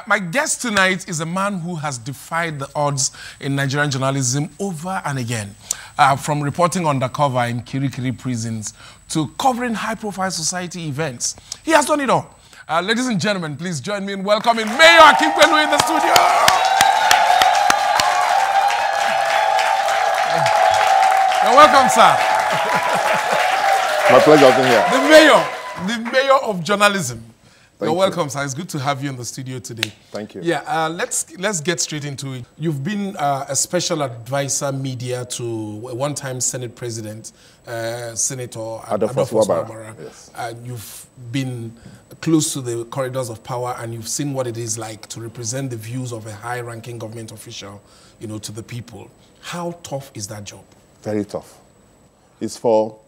My guest tonight is a man who has defied the odds in Nigerian journalism over and again. From reporting undercover in Kirikiri prisons to covering high-profile society events. He has done it all. Ladies and gentlemen, please join me in welcoming Mayor Akinpelu in the studio. You're welcome, sir. My pleasure being here. The mayor of journalism. You're welcome, sir. It's good to have you in the studio today. Thank you. Yeah, let's get straight into it. You've been a special advisor media to a one-time Senate President, Senator Adolphus Wabara. Yes. You've been close to the corridors of power, and you've seen what it is like to represent the views of a high-ranking government official, you know, to the people. How tough is that job? Very tough. It's for,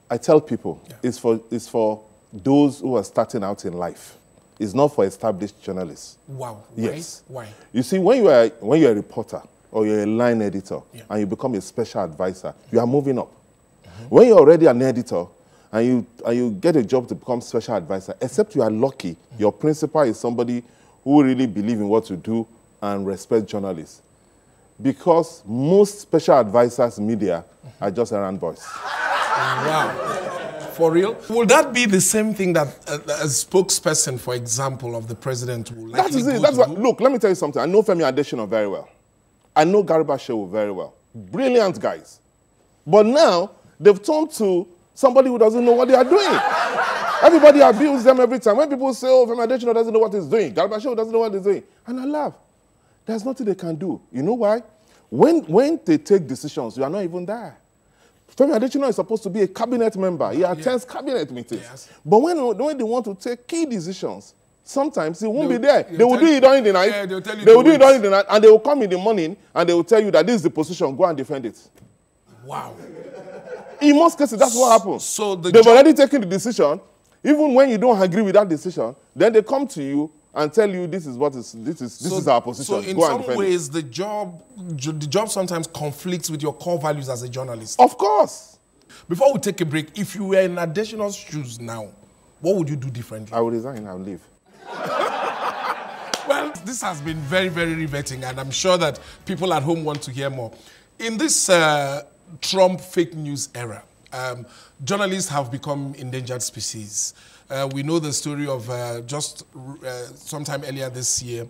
I tell people, it's for those who are starting out in life. It's not for established journalists. Wow. Yes. Why? You see, when you're a reporter or you're a line editor and you become a special advisor, you are moving up. When you're already an editor and you get a job to become special advisor, except you are lucky, your principal is somebody who really believes in what you do and respect journalists. Because most special advisors media are just errand boys. Wow. For real? Will that be the same thing that a spokesperson, for example, of the president will likely do? That's what, look, let me tell you something. I know Femi Adesina very well. I know Garba Shehu very well. Brilliant guys. But now, they've turned to somebody who doesn't know what they are doing. Everybody abuses them every time. When people say, oh, Femi Adesina doesn't know what he's doing, Garba Shehu doesn't know what he's doing. And I laugh. There's nothing they can do. You know why? When they take decisions, you are not even there. Femi Adesina is supposed to be a cabinet member. He attends cabinet meetings. Yes. But when they want to take key decisions, sometimes he won't be there. They will do it during the night. Yeah, they will do it during the night, and they will come in the morning, and they will tell you that this is the position. Go and defend it. Wow. In most cases, that's what happens. So they've already taken the decision. Even when you don't agree with that decision, then they come to you and tell you this is our position. So in some ways, the job sometimes conflicts with your core values as a journalist. Of course. Before we take a break, if you were in Adesina's shoes now, what would you do differently? I would resign. I would leave. Well, this has been very, very riveting, and I'm sure that people at home want to hear more. In this Trump fake news era, journalists have become endangered species. We know the story of just sometime earlier this year,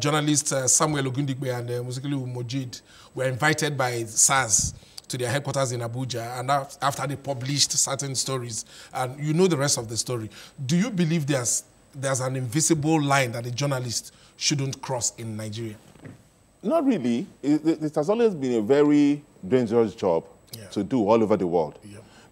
journalists Samuel Ogundigbe and Musikili Mojid were invited by SARS to their headquarters in Abuja, and after they published certain stories, and you know the rest of the story. Do you believe there's an invisible line that a journalist shouldn't cross in Nigeria? Not really. It has always been a very dangerous job to do all over the world.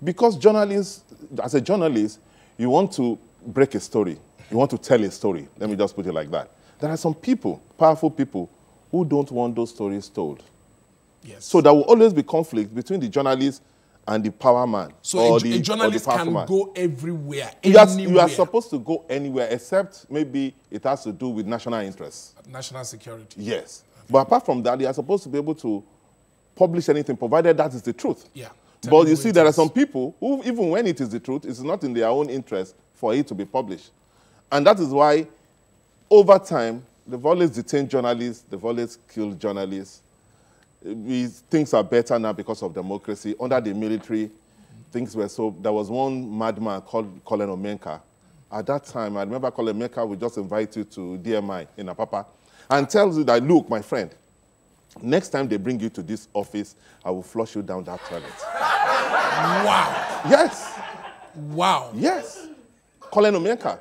Because journalists, as a journalist, you want to break a story. You want to tell a story. Let me just put it like that. There are some people, powerful people, who don't want those stories told. Yes. So there will always be conflict between the journalist and the power man. So a journalist can go everywhere, You are supposed to go anywhere, except maybe it has to do with national interests. National security. Yes. Okay. But apart from that, you are supposed to be able to publish anything, provided that is the truth. Yeah. But you see, there are some people who, even when it is the truth, it's not in their own interest for it to be published. And that is why, over time, they've always detained journalists, they've always killed journalists. Things are better now because of democracy. Under the military, things were so... There was one madman called Colonel Omenka. At that time, I remember Colonel Omenka would just invite you to DMI in Apapa and tells you that, look, my friend, next time they bring you to this office, I will flush you down that toilet. Wow. Yes. Wow. Yes. Colonel Omenka.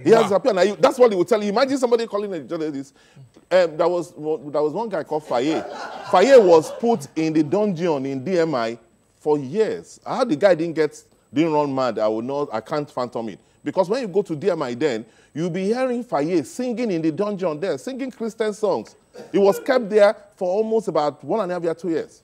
He has appeared. Now, that's what he would tell you. Imagine somebody calling a journalist. There was one guy called Faye. Faye was put in the dungeon in DMI for years. How the guy didn't run mad, I can't fathom it. Because when you go to DMI then, you'll be hearing Faye singing in the dungeon there, singing Christian songs. He was kept there for almost about 1.5 years, 2 years.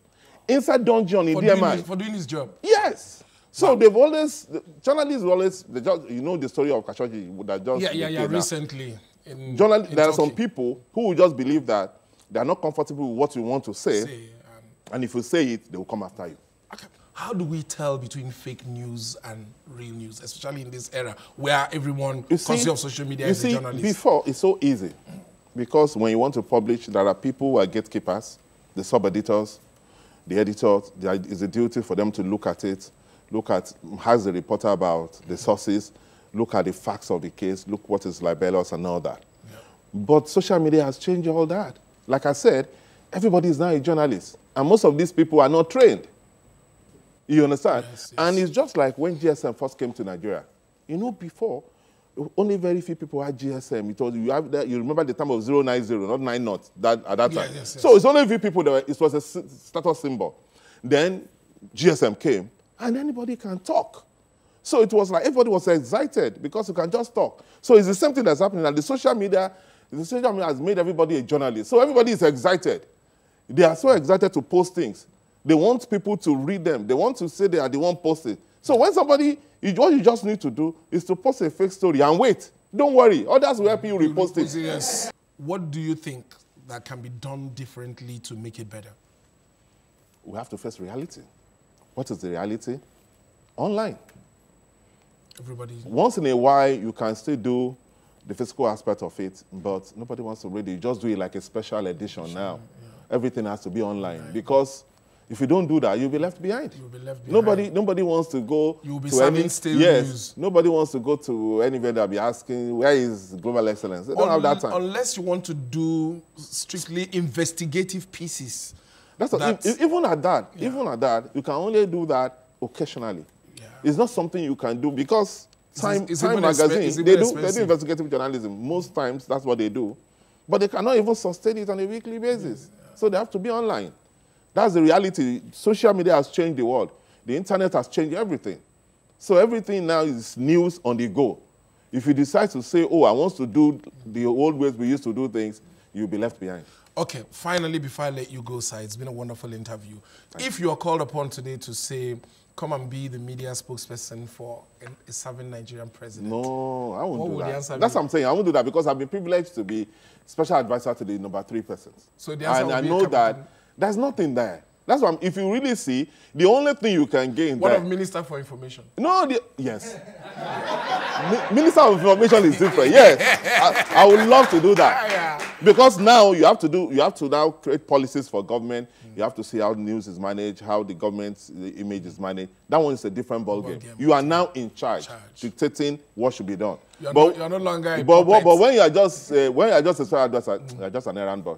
Inside dungeon in DMI. For doing his job? Yes. So they've always, journalists always, you know the story of Khashoggi that just... recently. There are some people who will just believe that they are not comfortable with what you want to say and if you say it, they will come after you. Okay. How do we tell between fake news and real news, especially in this era where everyone, conscious of social media, is a journalist? Before, it's so easy. Because when you want to publish, there are people who are gatekeepers, the sub-editors, the editors. There is a duty for them to look at it, look at, has the reporter about the sources, look at the facts of the case, look what is libelous and all that. Yeah. But social media has changed all that. Like I said, everybody is now a journalist. And most of these people are not trained. You understand? Yes, yes. And it's just like when GSM first came to Nigeria. You know, before, only very few people had GSM. It was, you remember the time of 090, not 90, at that time. Yes. So it's only a few people that it was a status symbol. Then GSM came, and anybody can talk. So it was like everybody was excited because you can just talk. So it's the same thing that's happening. And the social media has made everybody a journalist. So everybody is excited. They are so excited to post things. They want people to read them. They want to say they are the one posting. So when somebody, what you just need to do is to post a fake story and wait. Don't worry. Others will help you repost it. Yes. What do you think that can be done differently to make it better? We have to face reality. What is the reality? Online. Everybody. Once in a while, you can still do the physical aspect of it, but nobody wants to read it. You just do it like a special edition now. Yeah. Everything has to be online because if you don't do that, you'll be left behind. You'll be left behind. Nobody wants to go You'll be to serving stale news. Nobody wants to go to any vendor and be asking, where is global excellence? They don't have that time. Unless you want to do strictly investigative pieces. Even at that, you can only do that occasionally. Yeah. It's not something you can do because Time magazine, they do investigative journalism. Most times, that's what they do. But they cannot even sustain it on a weekly basis. Yeah. So they have to be online. That's the reality. Social media has changed the world. The internet has changed everything. So everything now is news on the go. If you decide to say, oh, I want to do the old ways we used to do things, you'll be left behind. Okay, finally, before I let you go, Sir, it's been a wonderful interview. If you are called upon today to say, come and be the media spokesperson for a serving Nigerian president. No, I won't do that. That's what I'm saying. I won't do that because I've been privileged to be special advisor to the number 3 persons. So the answer and I know that there's nothing there. That's why if you really see, the only thing you can gain What of Minister for Information? No, yes. Minister of Information is different. Yes, I would love to do that. Yeah. Because now you have to now create policies for government. You have to see how news is managed, how the government's image is managed. That one is a different ballgame. You are now in charge, dictating what should be done. You're no longer but when you are just a special advisor, you're just an errand boy.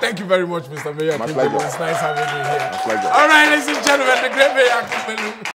Thank you very much, Mr. Mayor. My pleasure. It's nice having you here. My pleasure. All right, ladies and gentlemen, the great Mayor Akinpelu.